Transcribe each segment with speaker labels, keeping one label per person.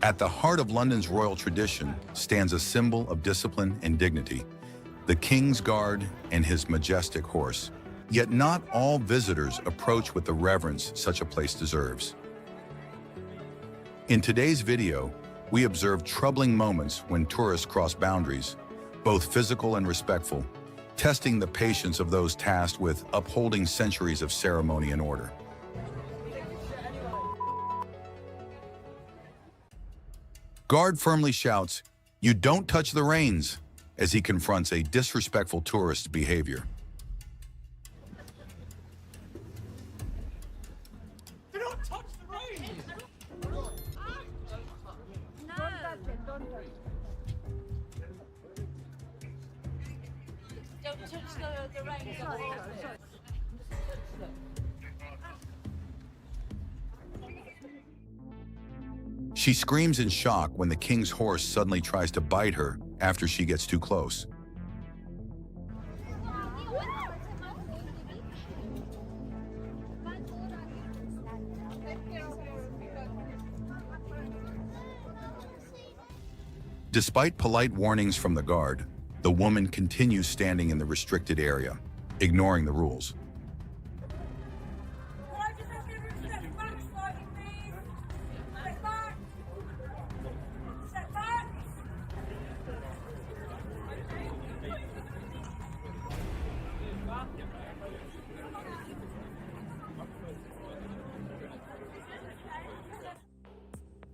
Speaker 1: At the heart of London's royal tradition stands a symbol of discipline and dignity, the King's Guard and his majestic horse. Yet not all visitors approach with the reverence such a place deserves. In today's video, we observe troubling moments when tourists cross boundaries, both physical and respectful, testing the patience of those tasked with upholding centuries of ceremony and order. Guard firmly shouts, "You don't touch the reins," as he confronts a disrespectful tourist's behavior.
Speaker 2: You don't touch the reins!
Speaker 3: No. Don't touch the reins.
Speaker 1: She screams in shock when the king's horse suddenly tries to bite her after she gets too close. Despite polite warnings from the guard, the woman continues standing in the restricted area, ignoring the rules.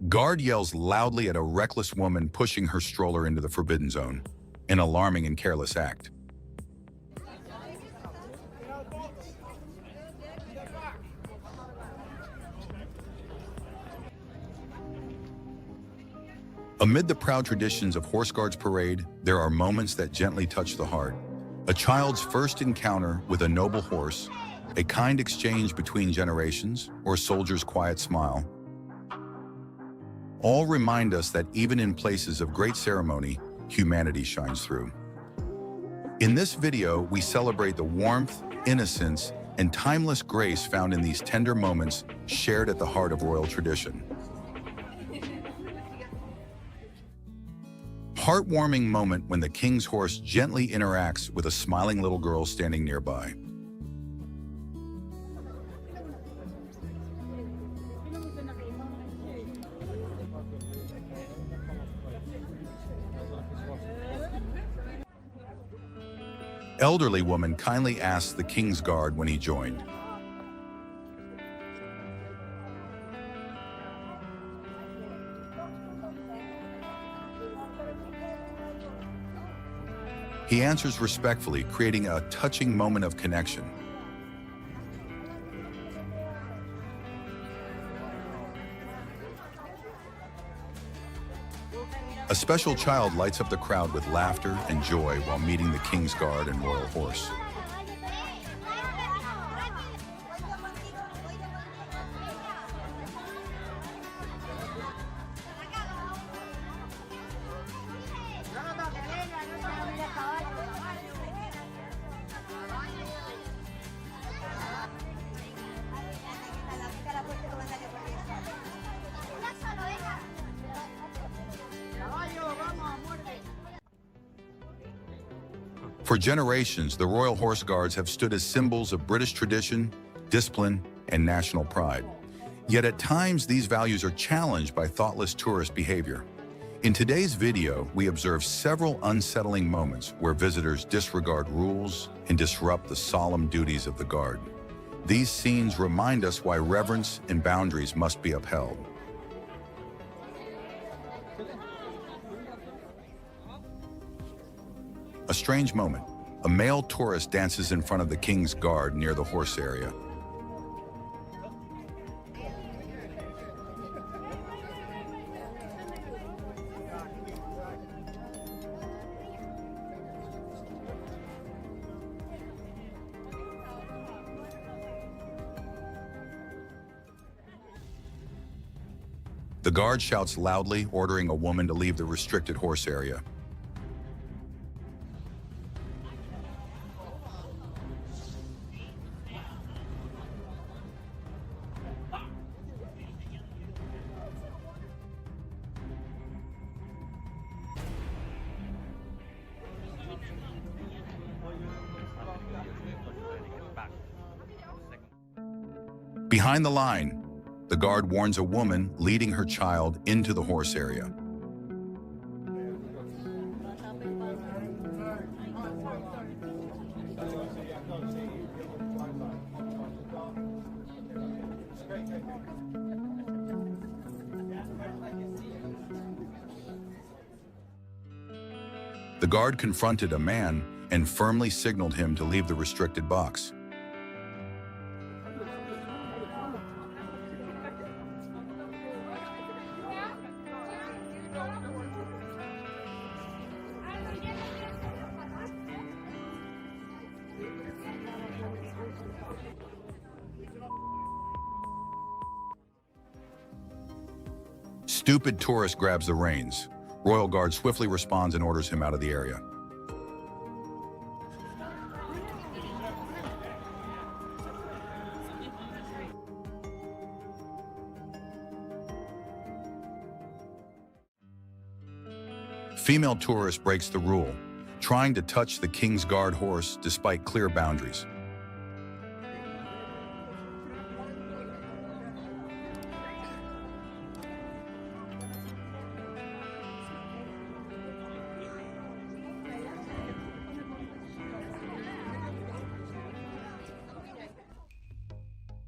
Speaker 1: Guard yells loudly at a reckless woman pushing her stroller into the forbidden zone, an alarming and careless act. Amid the proud traditions of Horse Guards Parade, there are moments that gently touch the heart. A child's first encounter with a noble horse, a kind exchange between generations, or a soldier's quiet smile. All remind us that even in places of great ceremony, humanity shines through. In this video, we celebrate the warmth, innocence, and timeless grace found in these tender moments shared at the heart of royal tradition. Heartwarming moment when the king's horse gently interacts with a smiling little girl standing nearby. Elderly woman kindly asked the king's guard when he joined. He answers respectfully, creating a touching moment of connection. A special child lights up the crowd with laughter and joy while meeting the king's guard and royal horse. For generations, the Royal Horse Guards have stood as symbols of British tradition, discipline, and national pride. Yet at times, these values are challenged by thoughtless tourist behavior. In today's video, we observe several unsettling moments where visitors disregard rules and disrupt the solemn duties of the Guard. These scenes remind us why reverence and boundaries must be upheld. A strange moment. A male tourist dances in front of the king's guard near the horse area. The guard shouts loudly, ordering a woman to leave the restricted horse area. Behind the line, the guard warns a woman leading her child into the horse area. The guard confronted a man and firmly signaled him to leave the restricted box. Stupid tourist grabs the reins. Royal Guard swiftly responds and orders him out of the area. Female tourist breaks the rule, trying to touch the King's Guard horse despite clear boundaries.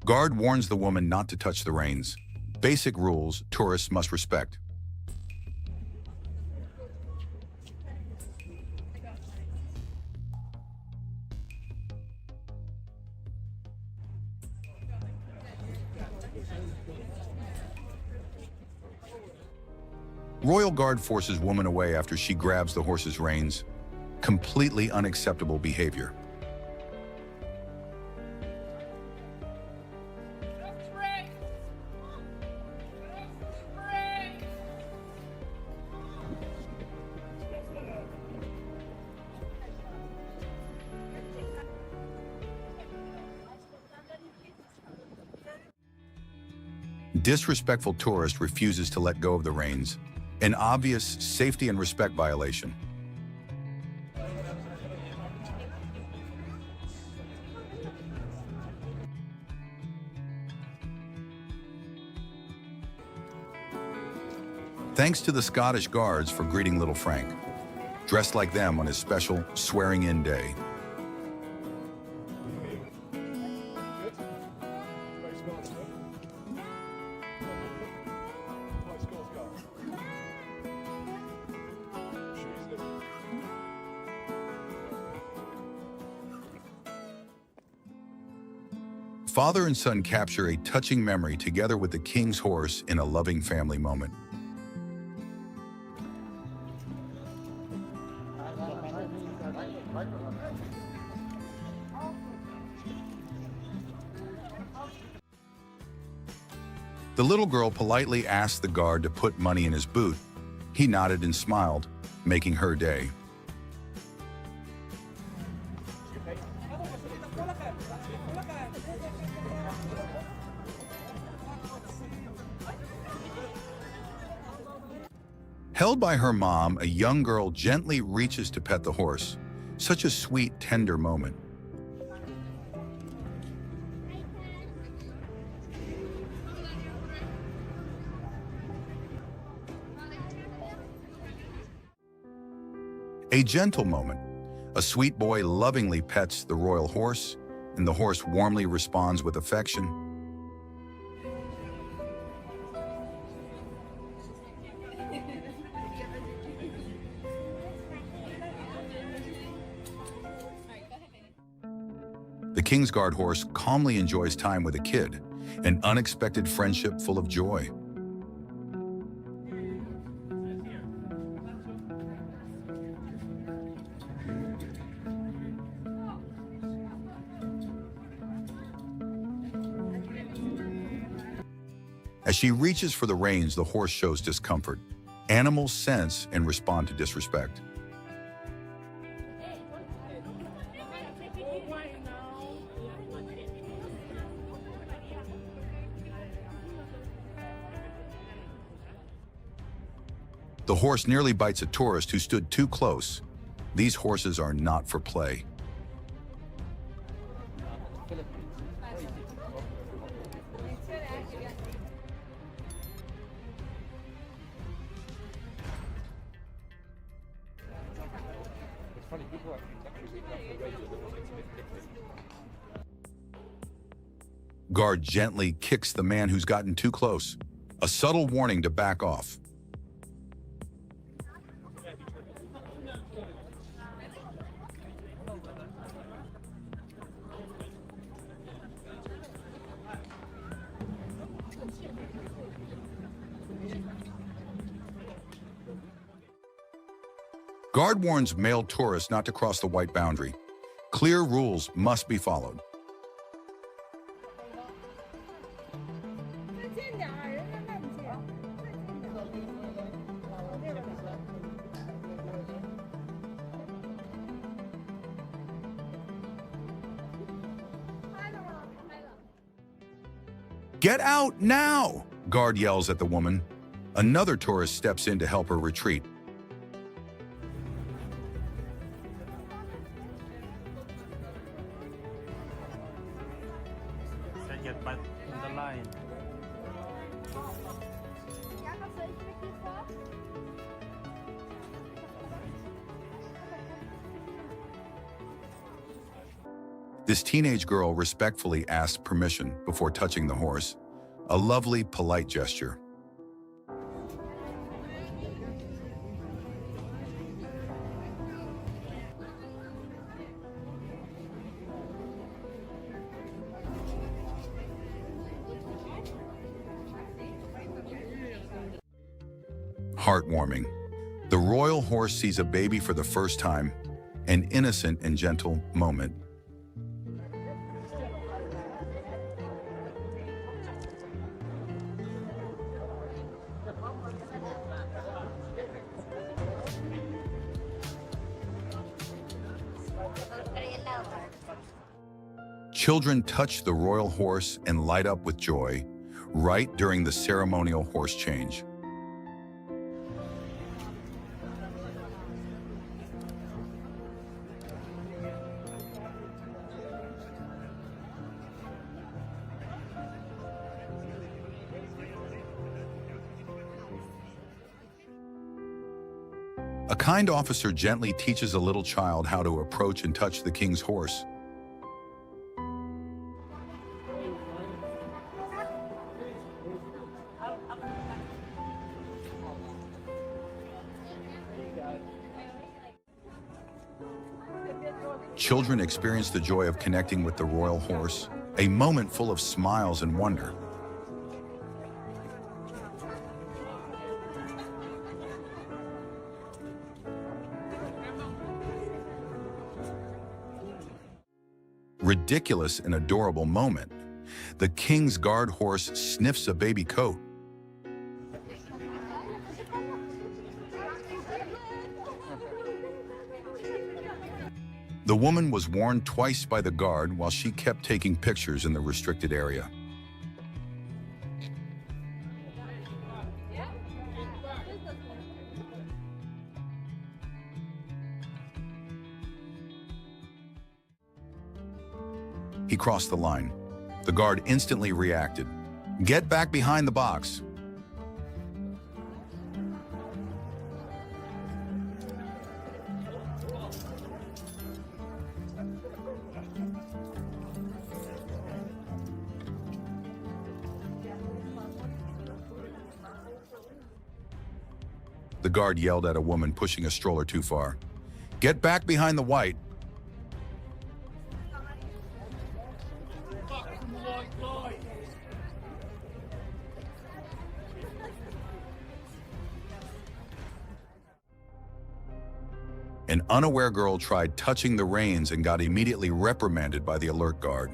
Speaker 1: Guard warns the woman not to touch the reins. Basic rules tourists must respect. Royal Guard forces woman away after she grabs the horse's reins. Completely unacceptable behavior. Disrespectful tourist refuses to let go of the reins, an obvious safety and respect violation. Thanks to the Scottish Guards for greeting little Frank, dressed like them on his special swearing-in day. Father and son capture a touching memory together with the King's horse in a loving family moment. The little girl politely asked the guard to put money in his boot. He nodded and smiled, making her day. Held by her mom, a young girl gently reaches to pet the horse. Such a sweet, tender moment. A gentle moment. A sweet boy lovingly pets the royal horse, and the horse warmly responds with affection. The King's Guard horse calmly enjoys time with a kid, an unexpected friendship full of joy. As she reaches for the reins, the horse shows discomfort. Animals sense and respond to disrespect. The horse nearly bites a tourist who stood too close. These horses are not for play. Guard gently kicks the man who's gotten too close, a subtle warning to back off. Guard warns male tourists not to cross the white boundary. Clear rules must be followed. Get out now! Guard yells at the woman. Another tourist steps in to help her retreat.
Speaker 4: Get back in the line.
Speaker 1: This teenage girl respectfully asks permission before touching the horse, a lovely, polite gesture. Heartwarming. The royal horse sees a baby for the first time, an innocent and gentle moment. Children touch the royal horse and light up with joy, right during the ceremonial horse change. A kind officer gently teaches a little child how to approach and touch the king's horse. Children experience the joy of connecting with the royal horse, a moment full of smiles and wonder. Ridiculous and adorable moment. The king's guard horse sniffs a baby coat. The woman was warned twice by the guard while she kept taking pictures in the restricted area. He crossed the line. The guard instantly reacted. "Get back behind the box." The guard yelled at a woman pushing a stroller too far. "Get back behind the white." An unaware girl tried touching the reins and got immediately reprimanded by the alert guard.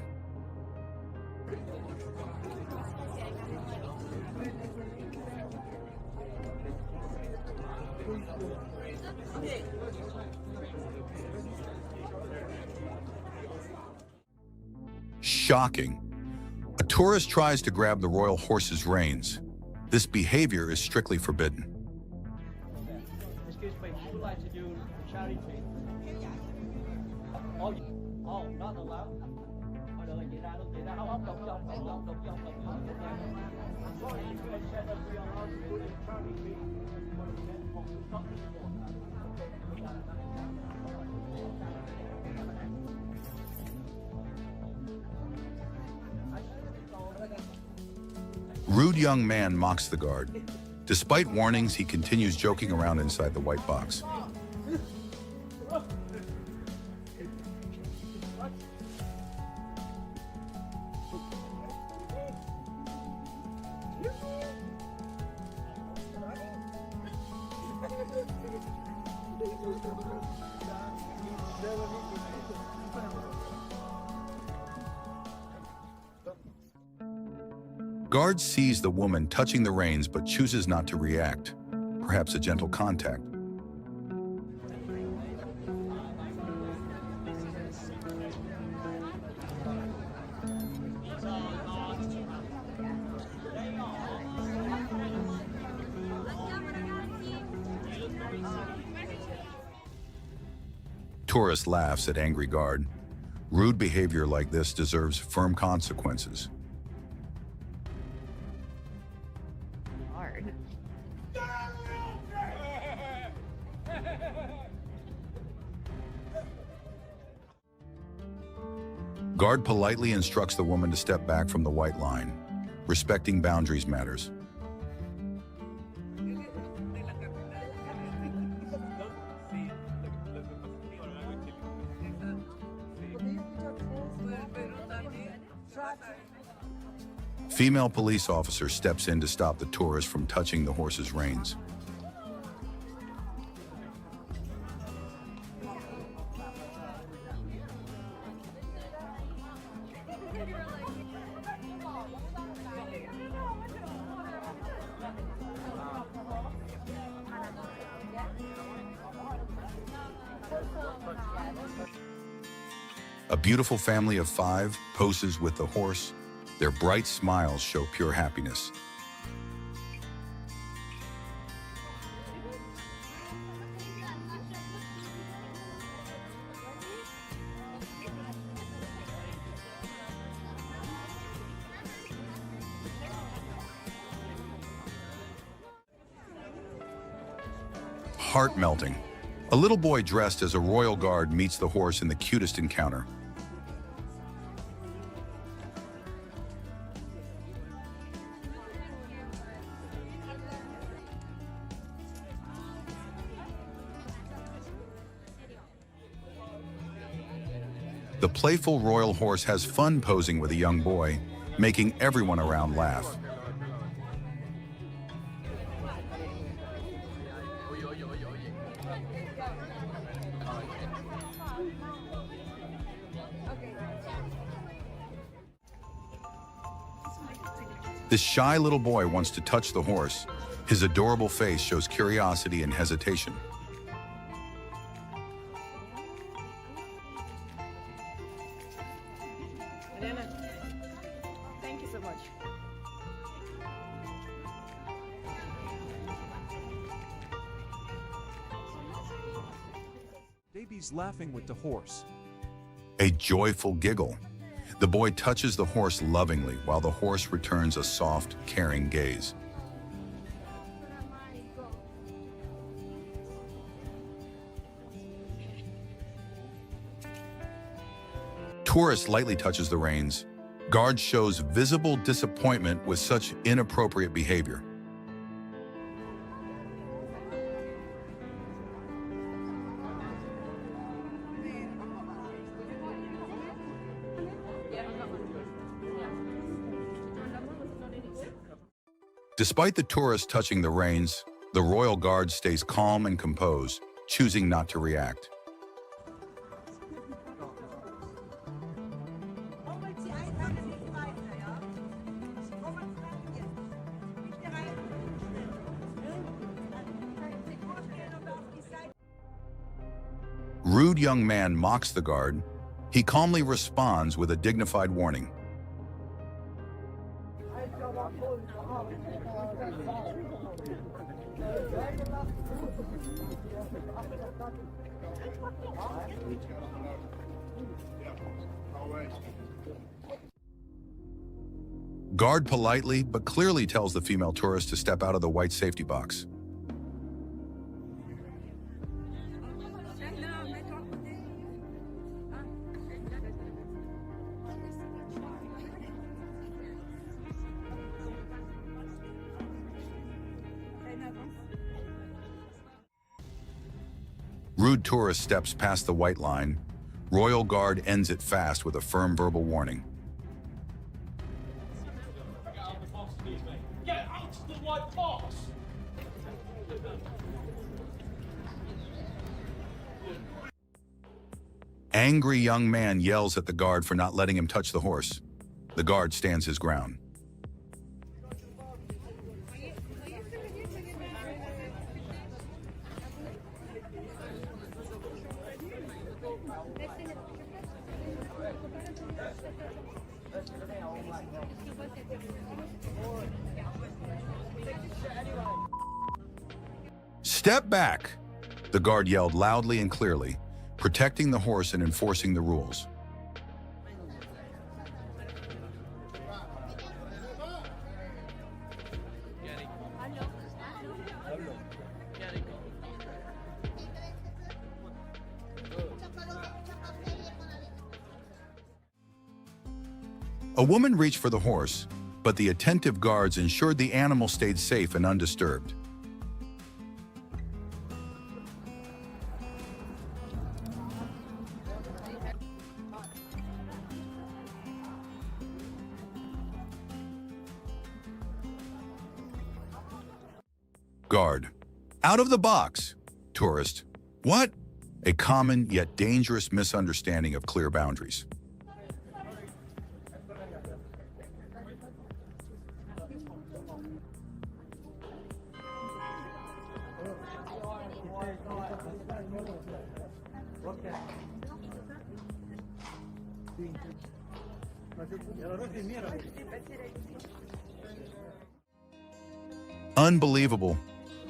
Speaker 1: Shocking. A tourist tries to grab the royal horse's reins. This behavior is strictly forbidden.
Speaker 2: Excuse me, would you like to do charity? Oh, not allowed.
Speaker 1: rude young man mocks the guard. Despite warnings, he continues joking around inside the white box. Guard sees the woman touching the reins but chooses not to react. Perhaps a gentle contact. Tourist laughs at angry guard. Rude behavior like this deserves firm consequences.
Speaker 5: Hard.
Speaker 1: Guard politely instructs the woman to step back from the white line. Respecting boundaries matters. Female police officer steps in to stop the tourist from touching the horse's reins. A beautiful family of 5 poses with the horse. Their bright smiles show pure happiness. Heart-melting. A little boy dressed as a royal guard meets the horse in the cutest encounter. The playful royal horse has fun posing with a young boy, making everyone around laugh. This shy little boy wants to touch the horse. His adorable face shows curiosity and hesitation.
Speaker 5: Thank you so much.
Speaker 6: Baby's laughing with the horse.
Speaker 1: A joyful giggle. The boy touches the horse lovingly while the horse returns a soft, caring gaze. Tourist lightly touches the reins. Guard shows visible disappointment with such inappropriate behavior. Despite the tourist touching the reins, the royal guard stays calm and composed, choosing not to react. Rude young man mocks the guard. He calmly responds with a dignified warning. Guard politely but clearly tells the female tourist to step out of the white safety box. Rude tourist steps past the white line. Royal Guard ends it fast with a firm verbal warning.
Speaker 2: Get out of the white box!
Speaker 1: Angry young man yells at the guard for not letting him touch the horse. The guard stands his ground. Step back! The guard yelled loudly and clearly, protecting the horse and enforcing the rules. A woman reached for the horse, but the attentive guards ensured the animal stayed safe and undisturbed. Guard. Out of the box. Tourist. What? A common yet dangerous misunderstanding of clear boundaries. Unbelievable.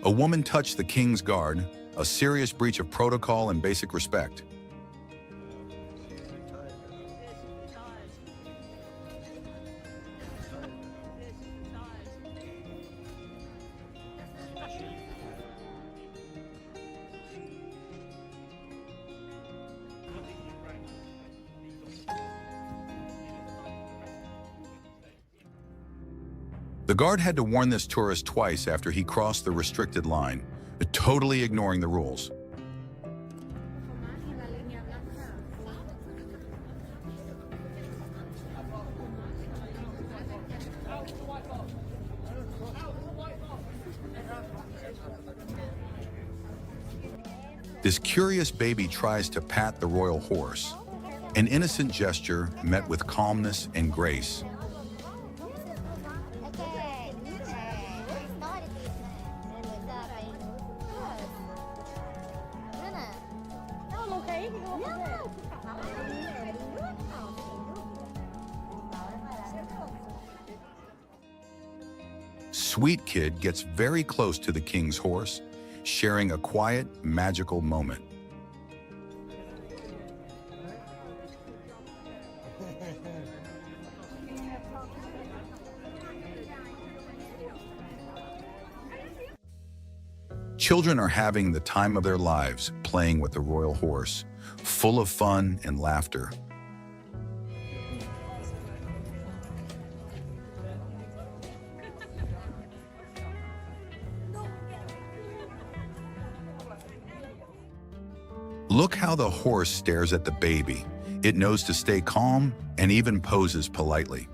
Speaker 1: A woman touched the king's guard, a serious breach of protocol and basic respect. The guard had to warn this tourist twice after he crossed the restricted line, totally ignoring the rules. This curious baby tries to pat the royal horse, an innocent gesture met with calmness and grace. Sweet Kid gets very close to the king's horse, sharing a quiet, magical moment. Children are having the time of their lives playing with the royal horse, full of fun and laughter. Look how the horse stares at the baby. It knows to stay calm and even poses politely.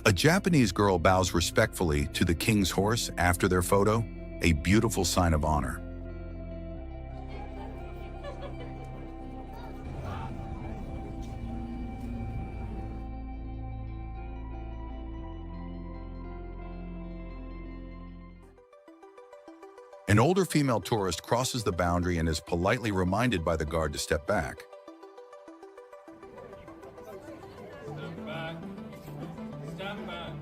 Speaker 1: A Japanese girl bows respectfully to the king's horse after their photo, a beautiful sign of honor. An older female tourist crosses the boundary and is politely reminded by the guard to step back.
Speaker 2: Stand back. Stand back.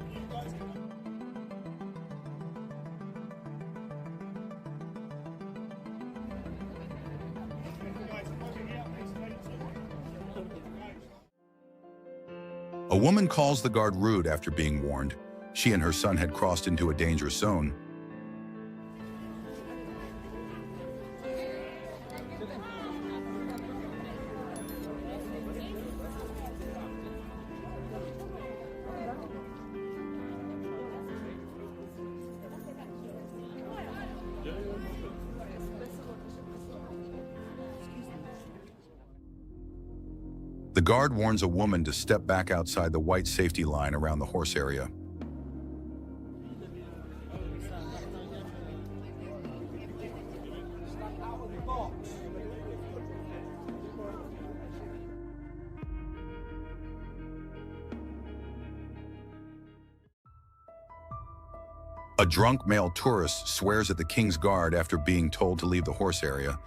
Speaker 1: A woman calls the guard rude after being warned. She and her son had crossed into a dangerous zone. The guard warns a woman to step back outside the white safety line around the horse area. A drunk male tourist swears at the King's Guard after being told to leave the horse area.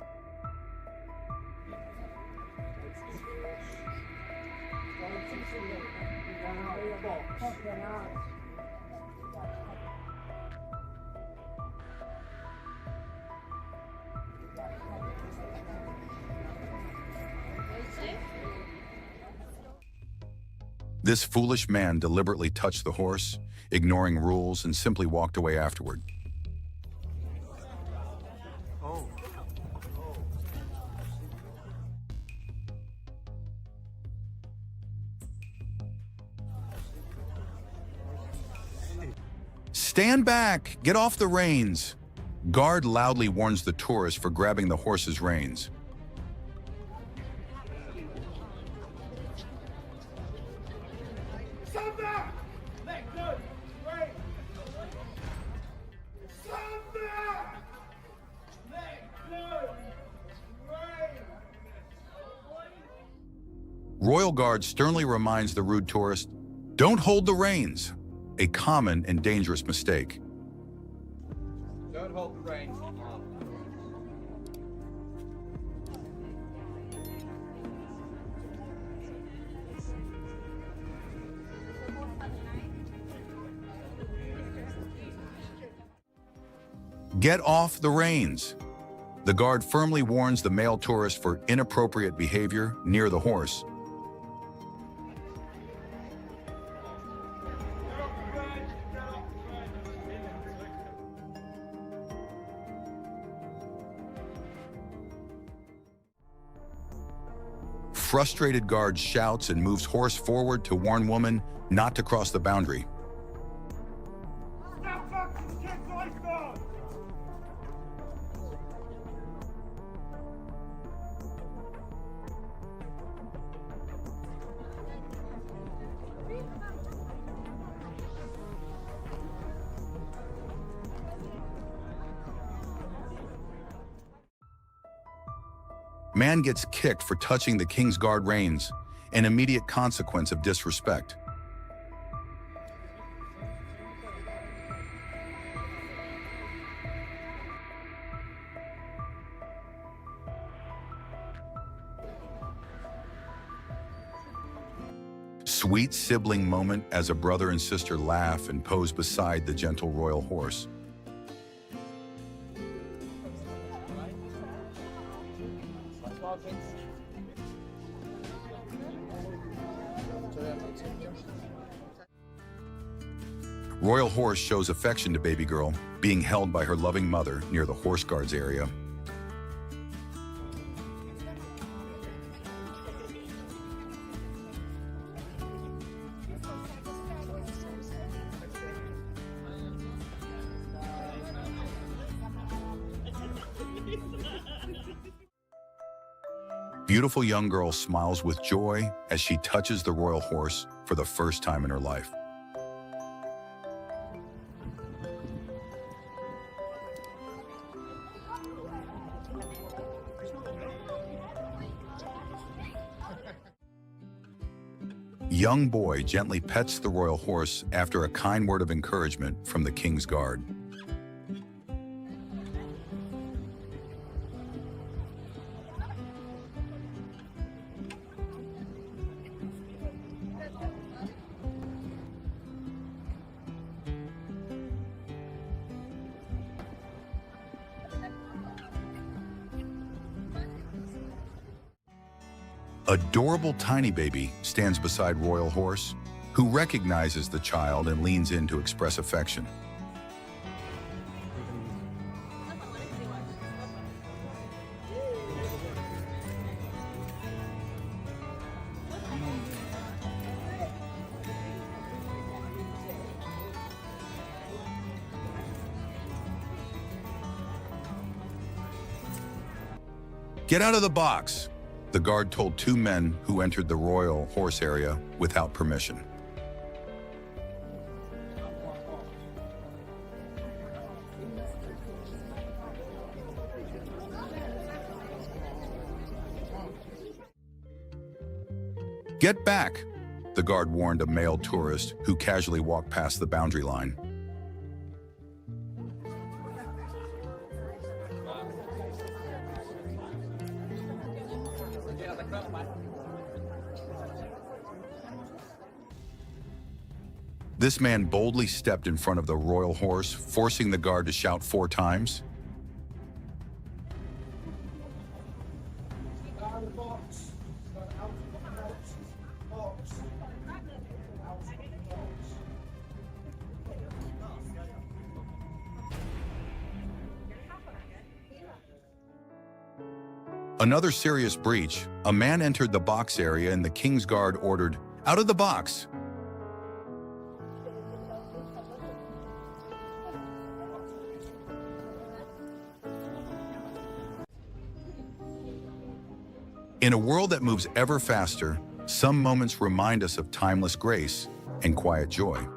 Speaker 1: This foolish man deliberately touched the horse, ignoring rules, and simply walked away afterward.
Speaker 4: Oh.
Speaker 1: Stand back! Get off the reins! Guard loudly warns the tourist for grabbing the horse's reins. Royal Guard sternly reminds the rude tourist, "Don't hold the reins," a common and dangerous mistake.
Speaker 2: Don't hold the reins.
Speaker 1: Get off the reins. The guard firmly warns the male tourist for inappropriate behavior near the horse. Frustrated guard shouts and moves horse forward to warn woman not to cross the boundary. Man gets kicked for touching the King's Guard reins, an immediate consequence of disrespect. Sweet sibling moment as a brother and sister laugh and pose beside the gentle royal horse. Royal horse shows affection to baby girl, being held by her loving mother near the horse guards area. Beautiful young girl smiles with joy as she touches the royal horse for the first time in her life. Young boy gently pets the royal horse after a kind word of encouragement from the King's Guard. Adorable tiny baby stands beside royal horse, who recognizes the child and leans in to express affection. Get out of the box. The guard told two men who entered the royal horse area without permission. "Get back," the guard warned a male tourist who casually walked past the boundary line. This man boldly stepped in front of the royal horse, forcing the guard to shout 4 times. Another serious breach. A man entered the box area and the King's Guard ordered, "Out of the box!" In a world that moves ever faster, some moments remind us of timeless grace and quiet joy.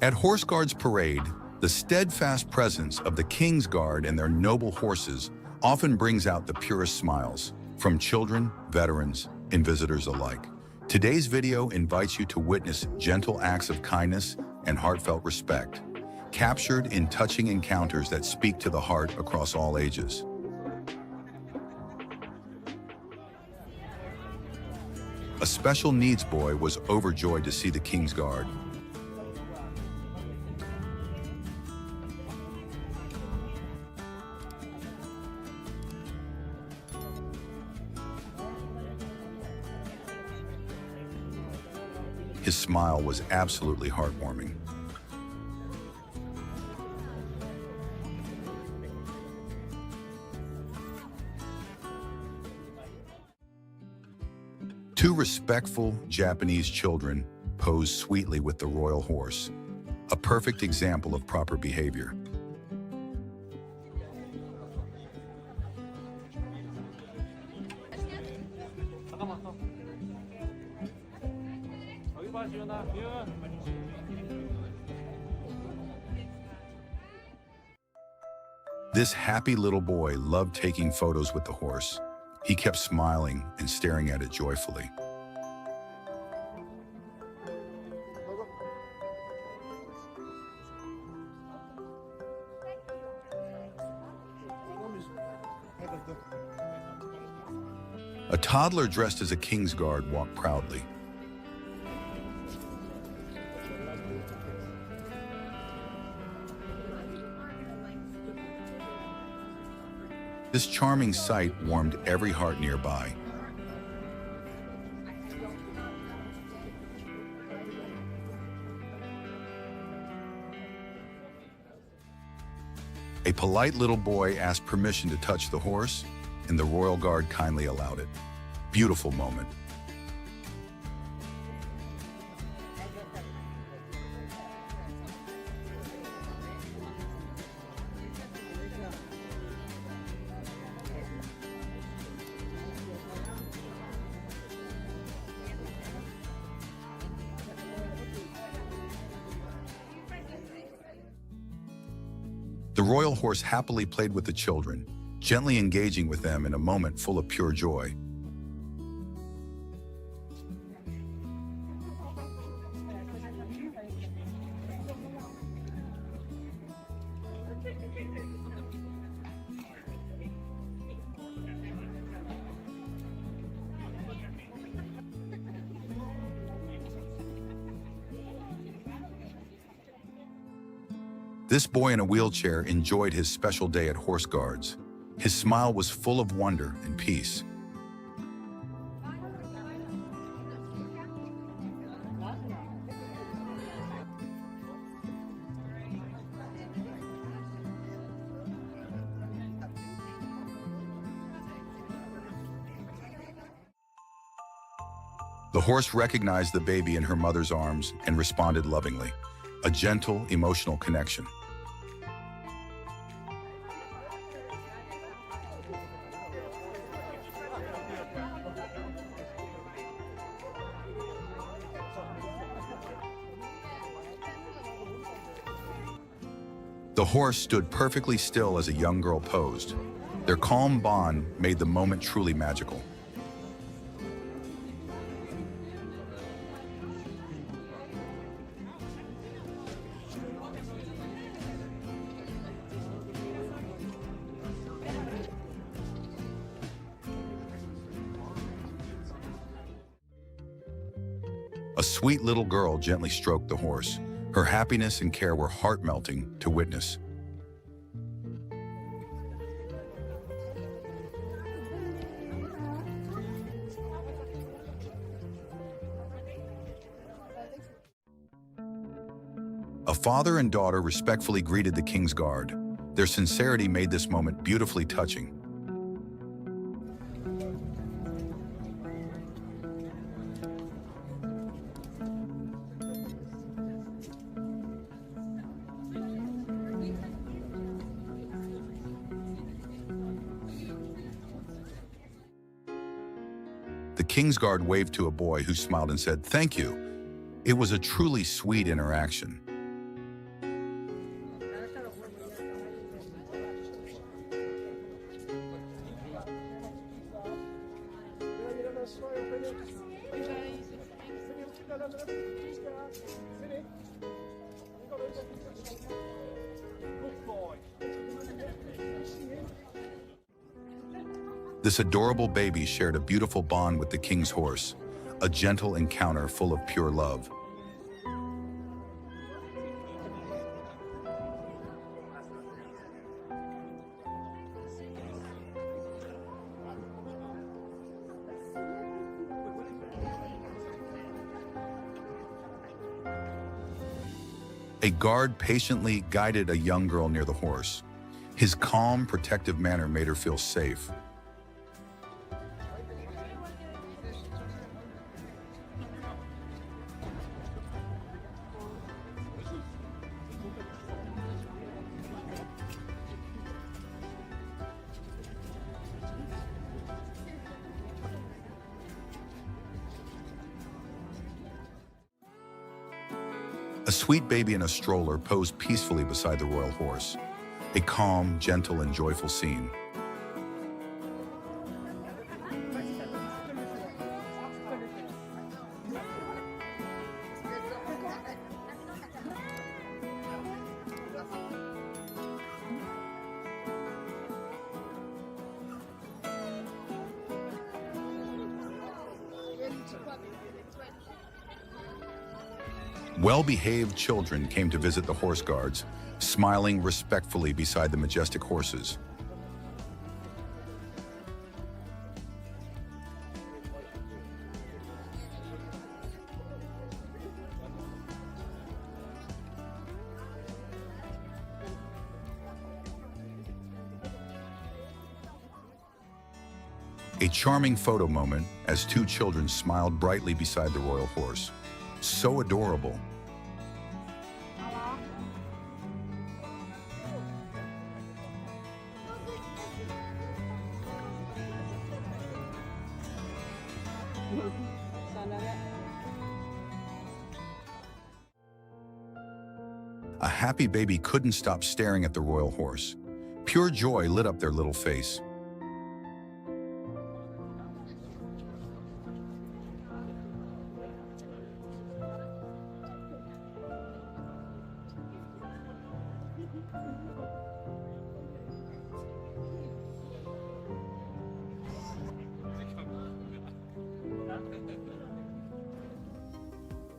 Speaker 1: At Horse Guards Parade, the steadfast presence of the King's Guard and their noble horses often brings out the purest smiles from children, veterans, and visitors alike. Today's video invites you to witness gentle acts of kindness and heartfelt respect, captured in touching encounters that speak to the heart across all ages. A special needs boy was overjoyed to see the King's Guard. His smile was absolutely heartwarming. Two respectful Japanese children posed sweetly with the royal horse, a perfect example of proper behavior. This happy little boy loved taking photos with the horse. He kept smiling and staring at it joyfully. A toddler dressed as a King's Guard walked proudly. This charming sight warmed every heart nearby. A polite little boy asked permission to touch the horse, and the Royal Guard kindly allowed it. Beautiful moment. The royal horse happily played with the children, gently engaging with them in a moment full of pure joy. This boy in a wheelchair enjoyed his special day at Horse Guards. His smile was full of wonder and peace. The horse recognized the baby in her mother's arms and responded lovingly, a gentle, emotional connection. The horse stood perfectly still as a young girl posed. Their calm bond made the moment truly magical. A sweet little girl gently stroked the horse. Her happiness and care were heart-melting to witness. A father and daughter respectfully greeted the king's guard. Their sincerity made this moment beautifully touching. The king's guard waved to a boy who smiled and said, "Thank you." It was a truly sweet interaction. This adorable baby shared a beautiful bond with the king's horse, a gentle encounter full of pure love. A guard patiently guided a young girl near the horse. His calm, protective manner made her feel safe. A sweet baby in a stroller posed peacefully beside the royal horse. A calm, gentle, and joyful scene. Well-behaved children came to visit the horse guards, smiling respectfully beside the majestic horses. A charming photo moment as two children smiled brightly beside the royal horse. So adorable. A happy baby couldn't stop staring at the royal horse. Pure joy lit up their little face.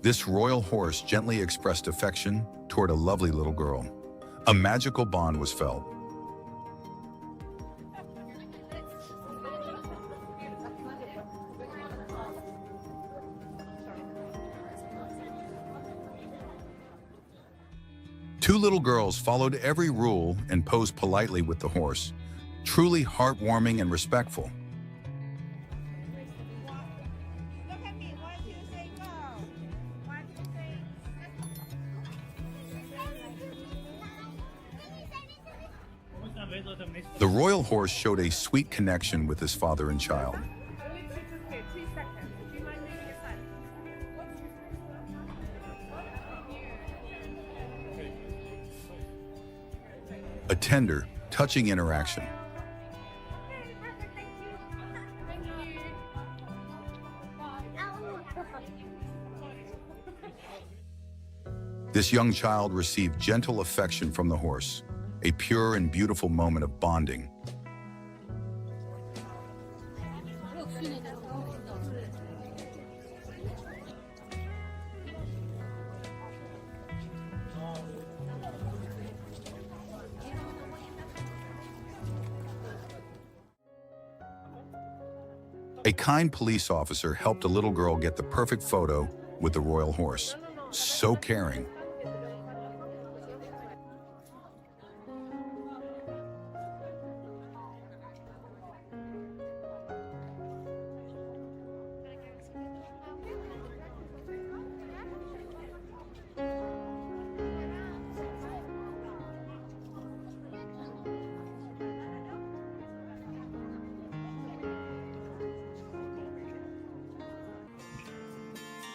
Speaker 1: This royal horse gently expressed affection toward a lovely little girl. A magical bond was felt. Two little girls followed every rule and posed politely with the horse, truly heartwarming and respectful. The royal horse showed a sweet connection with his father and child. tender, touching interaction. This young child received gentle affection from the horse, a pure and beautiful moment of bonding. A kind police officer helped a little girl get the perfect photo with the royal horse. So caring.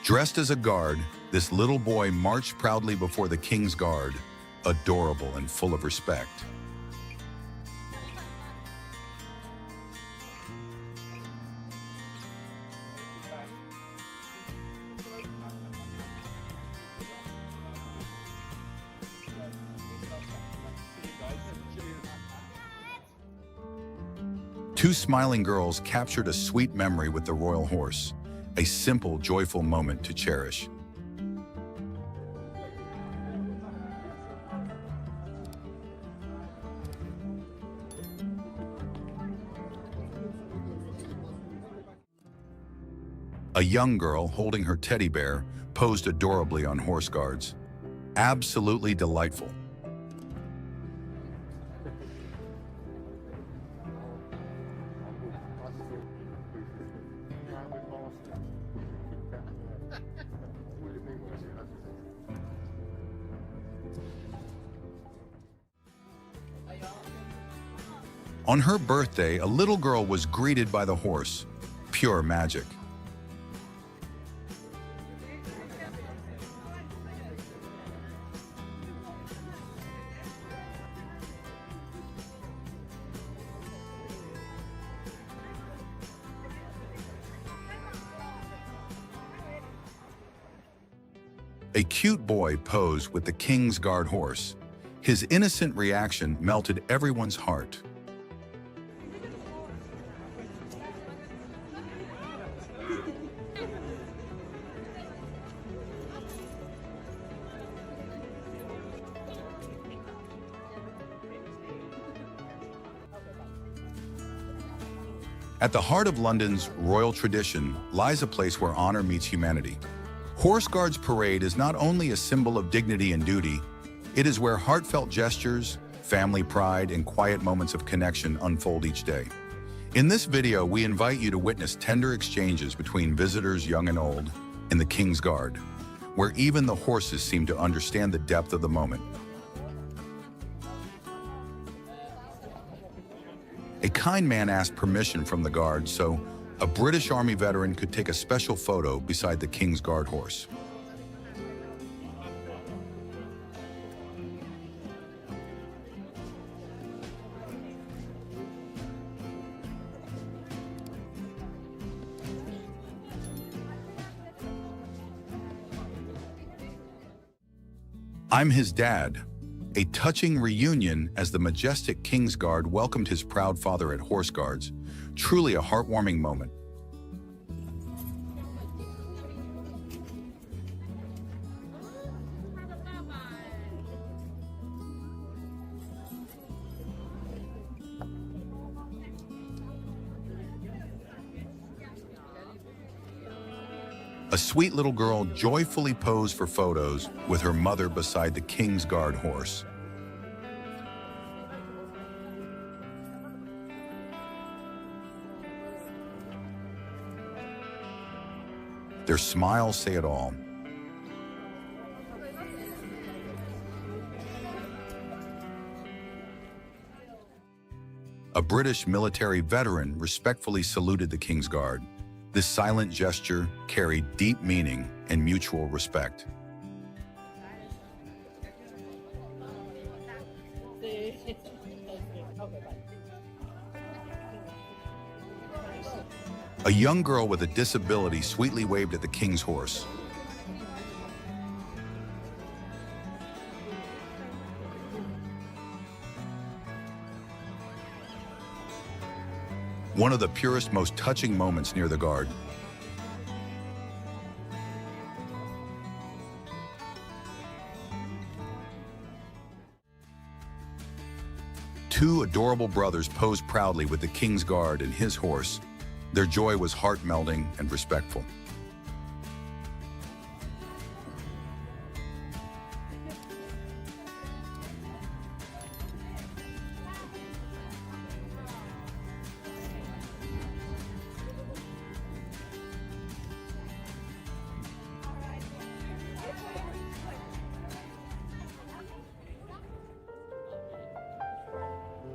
Speaker 1: Dressed as a guard, this little boy marched proudly before the king's guard, adorable and full of respect. Two smiling girls captured a sweet memory with the royal horse, a simple, joyful moment to cherish. A young girl holding her teddy bear posed adorably on horse guards. Absolutely delightful. On her birthday, a little girl was greeted by the horse. Pure magic. A cute boy posed with the king's guard horse. His innocent reaction melted everyone's heart. At the heart of London's royal tradition lies a place where honor meets humanity. Horse Guards Parade is not only a symbol of dignity and duty, it is where heartfelt gestures, family pride, and quiet moments of connection unfold each day. In this video, we invite you to witness tender exchanges between visitors young and old in the King's Guard, where even the horses seem to understand the depth of the moment. A kind man asked permission from the guard so a British Army veteran could take a special photo beside the King's Guard horse. I'm his dad. A touching reunion as the majestic King's Guard welcomed his proud father at Horse Guards. Truly a heartwarming moment. A sweet little girl joyfully posed for photos with her mother beside the King's Guard horse. Their smiles say it all. A British military veteran respectfully saluted the King's Guard. This silent gesture carried deep meaning and mutual respect. A young girl with a disability sweetly waved at the king's horse. One of the purest, most touching moments near the guard. Two adorable brothers posed proudly with the king's guard and his horse. Their joy was heart-melting and respectful.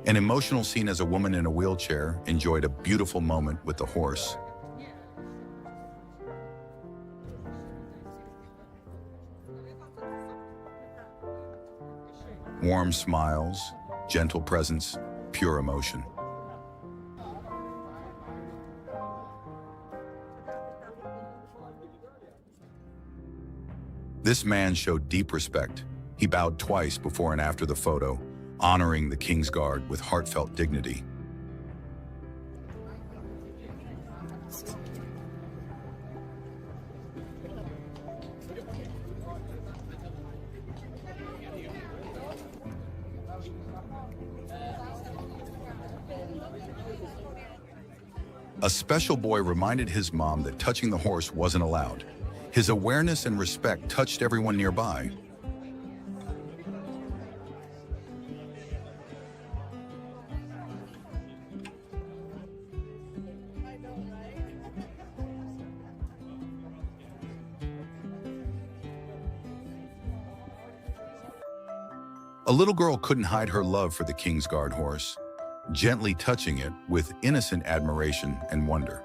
Speaker 1: An emotional scene as a woman in a wheelchair enjoyed a beautiful moment with the horse. Warm smiles, gentle presence, pure emotion. This man showed deep respect. He bowed twice before and after the photo, honoring the king's guard with heartfelt dignity. A special boy reminded his mom that touching the horse wasn't allowed. His awareness and respect touched everyone nearby. A little girl couldn't hide her love for the king's guard horse, gently touching it with innocent admiration and wonder.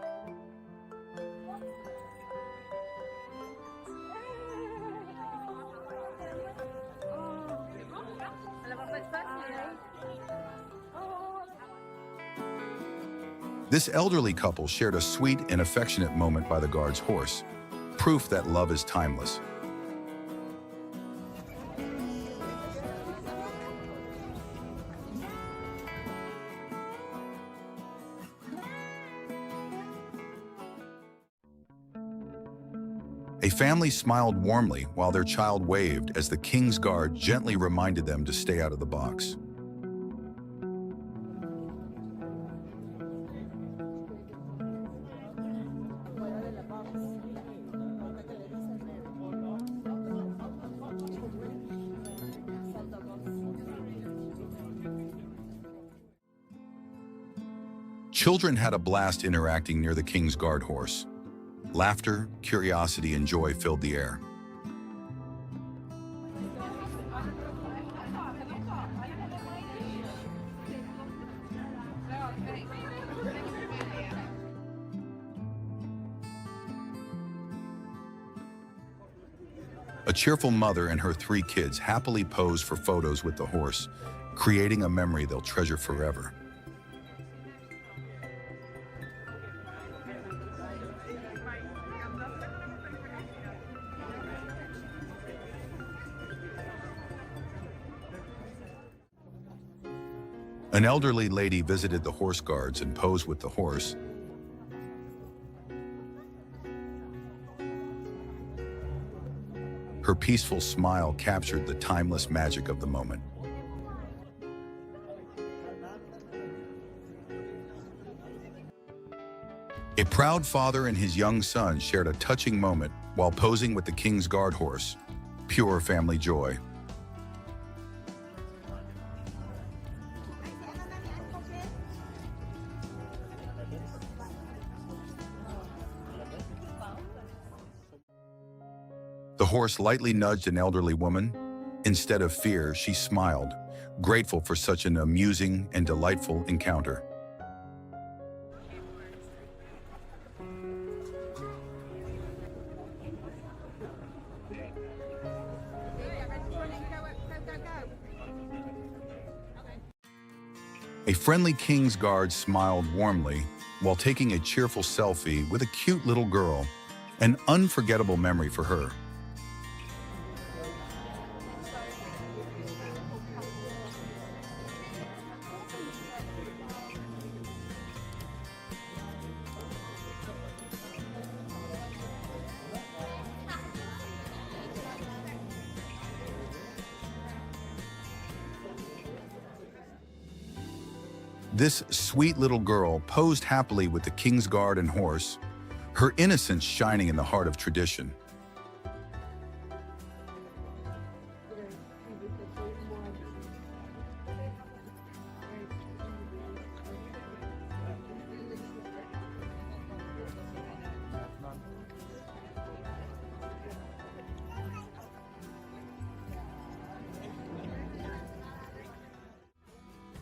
Speaker 1: This elderly couple shared a sweet and affectionate moment by the guard's horse, proof that love is timeless. A family smiled warmly while their child waved as the king's guard gently reminded them to stay out of the box. Children had a blast interacting near the king's guard horse. Laughter, curiosity, and joy filled the air. A cheerful mother and her 3 kids happily posed for photos with the horse, creating a memory they'll treasure forever. An elderly lady visited the horse guards and posed with the horse. Her peaceful smile captured the timeless magic of the moment. A proud father and his young son shared a touching moment while posing with the king's guard horse. Pure family joy. The horse lightly nudged an elderly woman. Instead of fear, she smiled, grateful for such an amusing and delightful encounter. A friendly king's guard smiled warmly while taking a cheerful selfie with a cute little girl, an unforgettable memory for her. This sweet little girl posed happily with the King's Guard and horse, her innocence shining in the heart of tradition.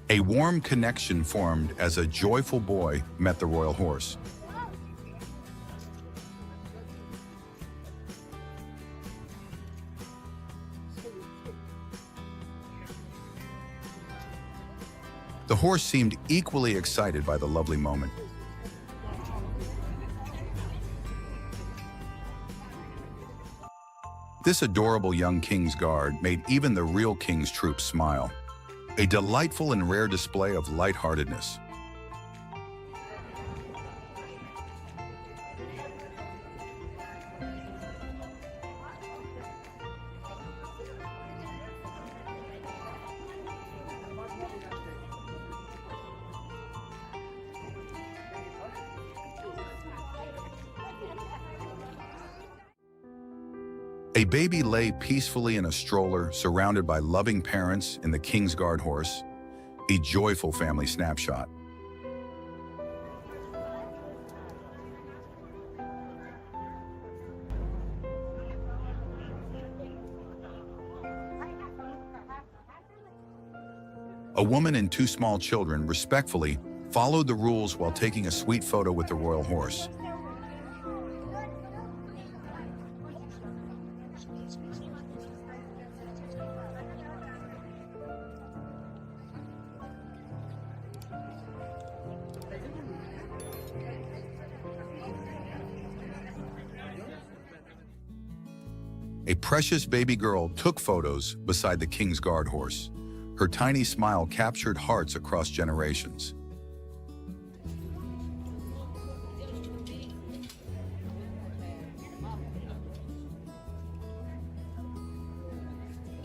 Speaker 1: A warm connection formed as a joyful boy met the royal horse. The horse seemed equally excited by the lovely moment. This adorable young King's Guard made even the real King's troops smile. A delightful and rare display of lightheartedness. A baby lay peacefully in a stroller surrounded by loving parents in the King's Guard horse, a joyful family snapshot. A woman and two small children respectfully followed the rules while taking a sweet photo with the royal horse. A precious baby girl took photos beside the King's Guard horse. Her tiny smile captured hearts across generations.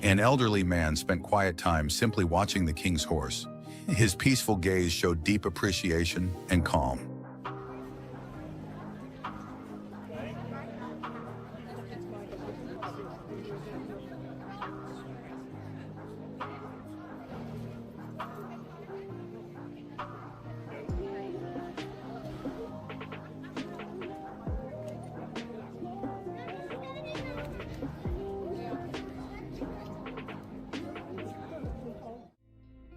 Speaker 1: An elderly man spent quiet time simply watching the King's horse. His peaceful gaze showed deep appreciation and calm.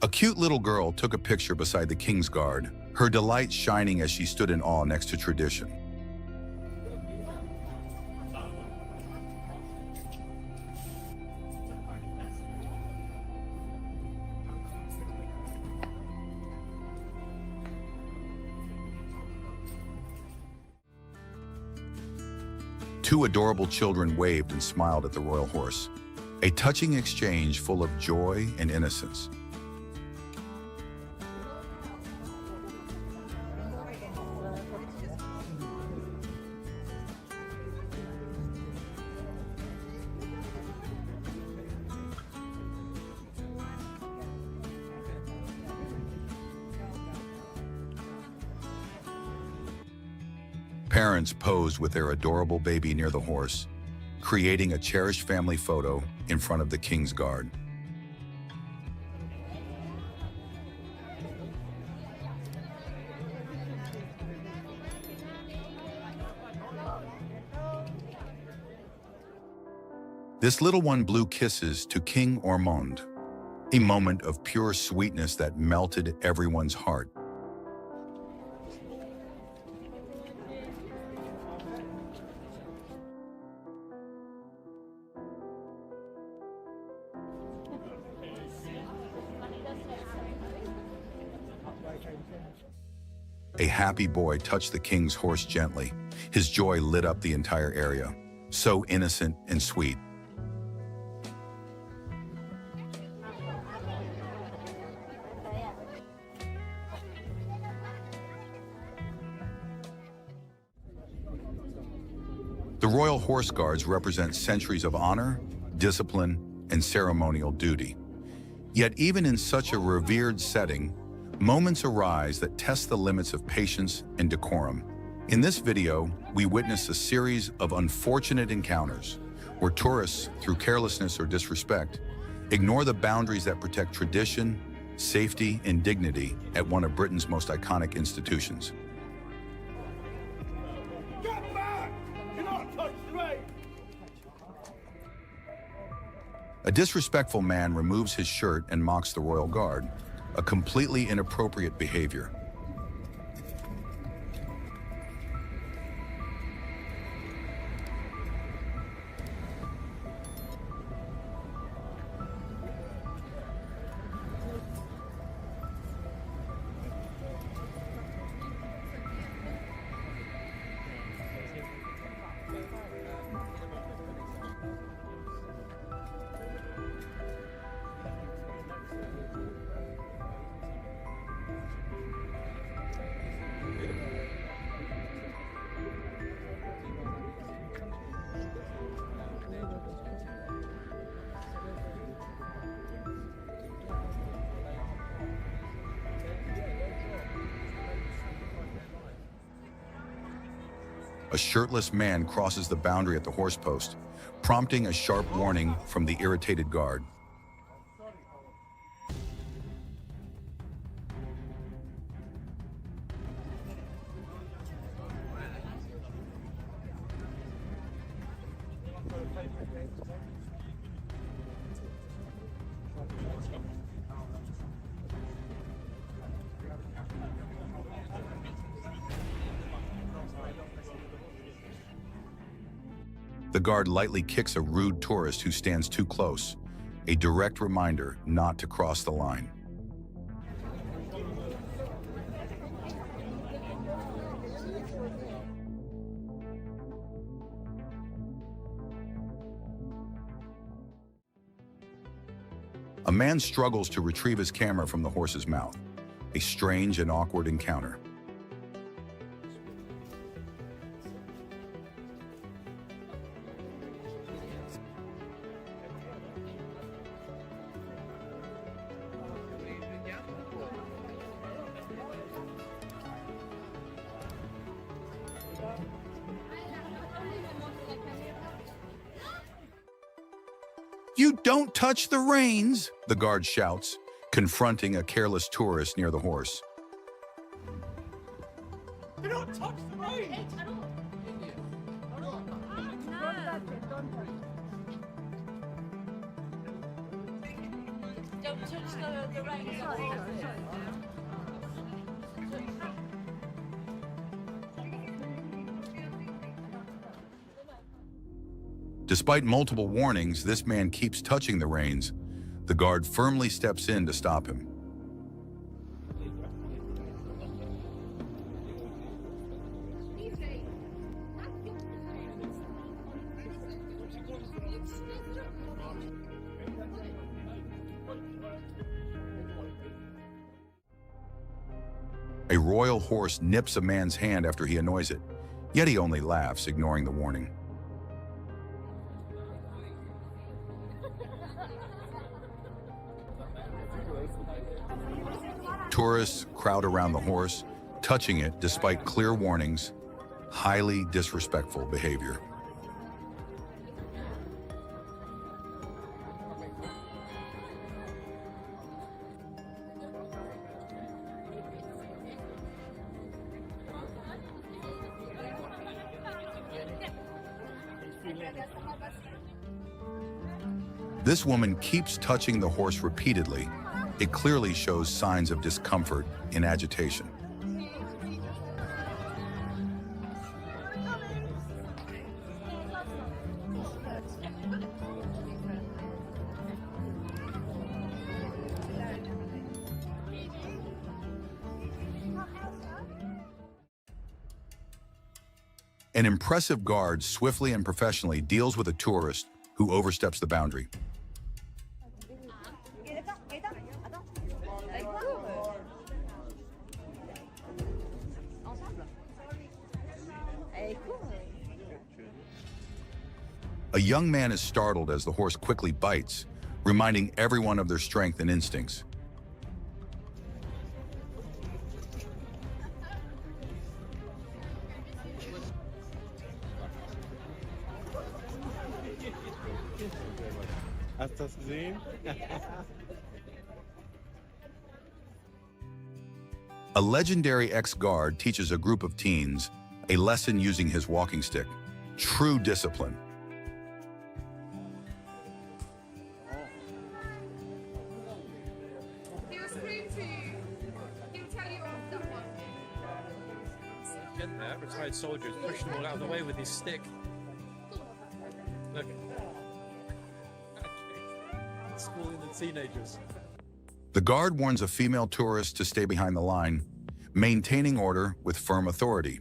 Speaker 1: A cute little girl took a picture beside the King's Guard, her delight shining as she stood in awe next to tradition. Two adorable children waved and smiled at the royal horse, a touching exchange full of joy and innocence. Parents posed with their adorable baby near the horse, creating a cherished family photo in front of the King's Guard. This little one blew kisses to King Ormond, a moment of pure sweetness that melted everyone's heart. A happy boy touched the king's horse gently. His joy lit up the entire area. So innocent and sweet. The Royal Horse Guards represent centuries of honor, discipline, and ceremonial duty. Yet even in such a revered setting, moments arise that test the limits of patience and decorum. In this video, we witness a series of unfortunate encounters where tourists, through carelessness or disrespect, ignore the boundaries that protect tradition, safety, and dignity at one of Britain's most iconic institutions. A disrespectful man removes his shirt and mocks the Royal Guard, a completely inappropriate behavior. A shirtless man crosses the boundary at the horse post, prompting a sharp warning from the irritated guard. The guard lightly kicks a rude tourist who stands too close, a direct reminder not to cross the line. A man struggles to retrieve his camera from the horse's mouth, a strange and awkward encounter. "You don't touch the reins!" the guard shouts, confronting a careless tourist near the horse.
Speaker 2: You don't touch the reins!
Speaker 3: Don't touch the reins.
Speaker 1: Despite multiple warnings, this man keeps touching the reins. The guard firmly steps in to stop him. A royal horse nips a man's hand after he annoys it, yet he only laughs, ignoring the warning. Tourists crowd around the horse, touching it despite clear warnings. Highly disrespectful behavior. This woman keeps touching the horse repeatedly. It clearly shows signs of discomfort and agitation. An impressive guard swiftly and professionally deals with a tourist who oversteps the boundary. A young man is startled as the horse quickly bites, reminding everyone of their strength and instincts.
Speaker 7: Hast du das gesehen?
Speaker 1: A legendary ex-guard teaches a group of teens a lesson using his walking stick. True discipline.
Speaker 8: He'll scream to you. He'll tell you off someone.
Speaker 9: Get there, retired soldiers pushing them all out of the way with his stick. Look. Schooling the teenagers.
Speaker 1: The guard warns a female tourist to stay behind the line, maintaining order with firm authority.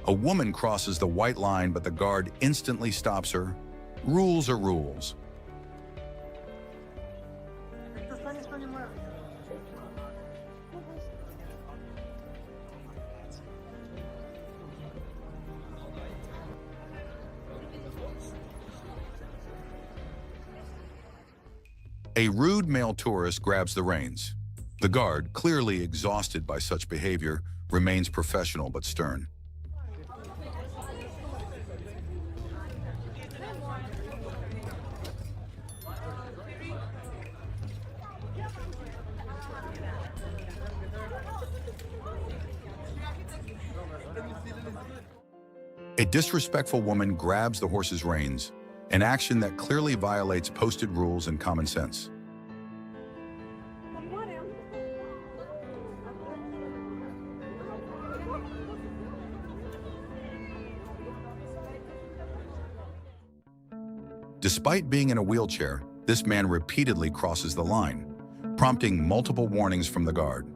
Speaker 1: A woman crosses the white line, but the guard instantly stops her. Rules are rules. A rude male tourist grabs the reins. The guard, clearly exhausted by such behavior, remains professional but stern. A disrespectful woman grabs the horse's reins, an action that clearly violates posted rules and common sense. Despite being in a wheelchair, this man repeatedly crosses the line, prompting multiple warnings from the guard.